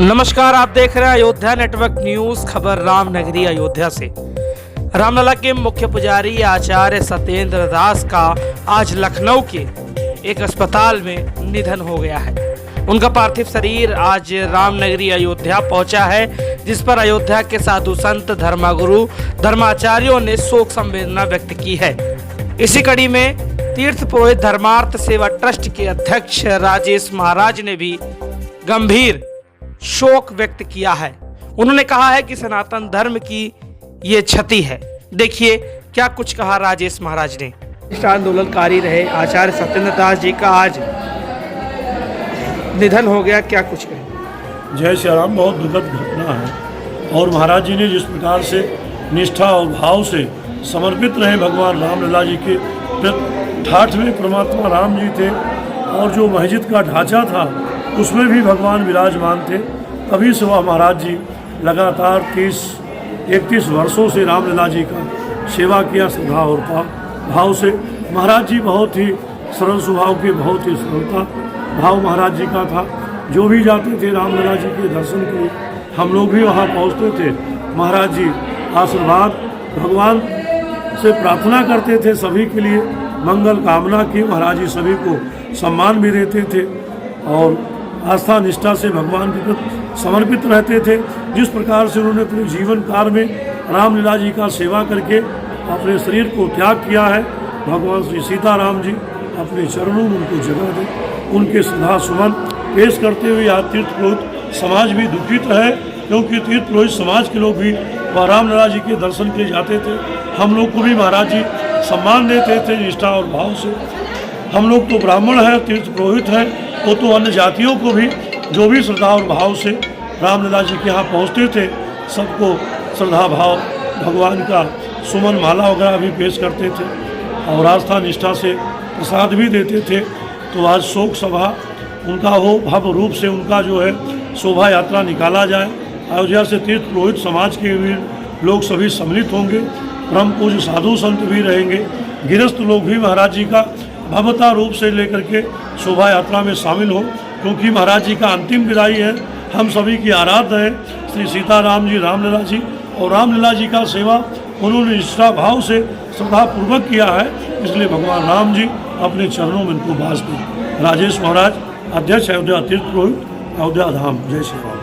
नमस्कार, आप देख रहे हैं अयोध्या नेटवर्क न्यूज। खबर रामनगरी अयोध्या से। रामलला के मुख्य पुजारी आचार्य सत्येंद्र दास का आज लखनऊ के एक अस्पताल में निधन हो गया है। उनका पार्थिव शरीर आज रामनगरी अयोध्या पहुंचा है, जिस पर अयोध्या के साधु संत, धर्मगुरु, धर्माचार्यों ने शोक संवेदना व्यक्त की है। इसी कड़ी में तीर्थ पुरोहित धर्मार्थ सेवा ट्रस्ट के अध्यक्ष राजेश महाराज ने भी गंभीर शोक व्यक्त किया है। उन्होंने कहा है कि सनातन धर्म की ये क्षति है। देखिए क्या कुछ कहा राजेश महाराज ने। आंदोलनकारी रहे आचार्य सत्येंद्र दास जी का आज निधन हो गया, क्या कुछ कहें? जय श्री राम। बहुत दुखद घटना है और महाराज जी ने जिस प्रकार से निष्ठा और भाव से समर्पित रहे भगवान रामलला जी के प्रति। ठाठ में परमात्मा राम जी थे और जो मस्जिद का ढांचा था उसमें भी भगवान विराजमान थे। तभी से वह महाराज जी लगातार 31 वर्षों से रामलला जी का सेवा किया श्रद्धा और भाव से। महाराज जी बहुत ही सरल स्वभाव के, बहुत ही सरलता भाव महाराज जी का था। जो भी जाते थे रामलला जी के दर्शन के लिए, हम लोग भी वहाँ पहुँचते थे। महाराज जी आशीर्वाद भगवान से प्रार्थना करते थे, सभी के लिए मंगल कामना की। महाराज जी सभी को सम्मान भी देते थे और आस्था निष्ठा से भगवान के प्रति समर्पित रहते थे। जिस प्रकार से उन्होंने अपने जीवन काल में रामलीला जी का सेवा करके अपने शरीर को त्याग किया है, भगवान श्री सीताराम जी अपने चरणों में उनको जगह दे। उनके श्रद्धा सुमन पेश करते हुए आज तीर्थ पुरोहित समाज भी दुखित है, क्योंकि तीर्थ पुरोहित समाज के लोग भी वह रामलला जी के दर्शन के लिए जाते थे। हम लोग को भी महाराज जी सम्मान देते थे निष्ठा और भाव से। हम लोग तो ब्राह्मण हैं, तीर्थ पुरोहित हैं, वो तो अन्य जातियों को भी जो भी श्रद्धा और भाव से रामलला जी के यहाँ पहुँचते थे, सबको श्रद्धा भाव भगवान का सुमन माला वगैरह भी पेश करते थे और आस्था निष्ठा से प्रसाद भी देते थे। तो आज शोक सभा उनका हो, भव्य रूप से उनका जो है शोभा यात्रा निकाला जाए। अयोध्या से तीर्थ पुरोहित समाज के भी लोग सभी सम्मिलित होंगे, परम पूज्य साधु संत भी रहेंगे, गृहस्थ लोग भी महाराज जी का भव्यता रूप से लेकर के शोभा यात्रा में शामिल हो, क्योंकि महाराज जी का अंतिम विदाई है। हम सभी की आराध्य है श्री सीताराम जी, रामलला जी, और रामलला जी का सेवा उन्होंने निष्ठा भाव से श्रद्धापूर्वक किया है, इसलिए भगवान राम जी अपने चरणों में उनको वास दें। राजेश महाराज, अध्यक्ष अयोध्या तीर्थ पुरोहित, अयोध्या धाम। जय श्री राम।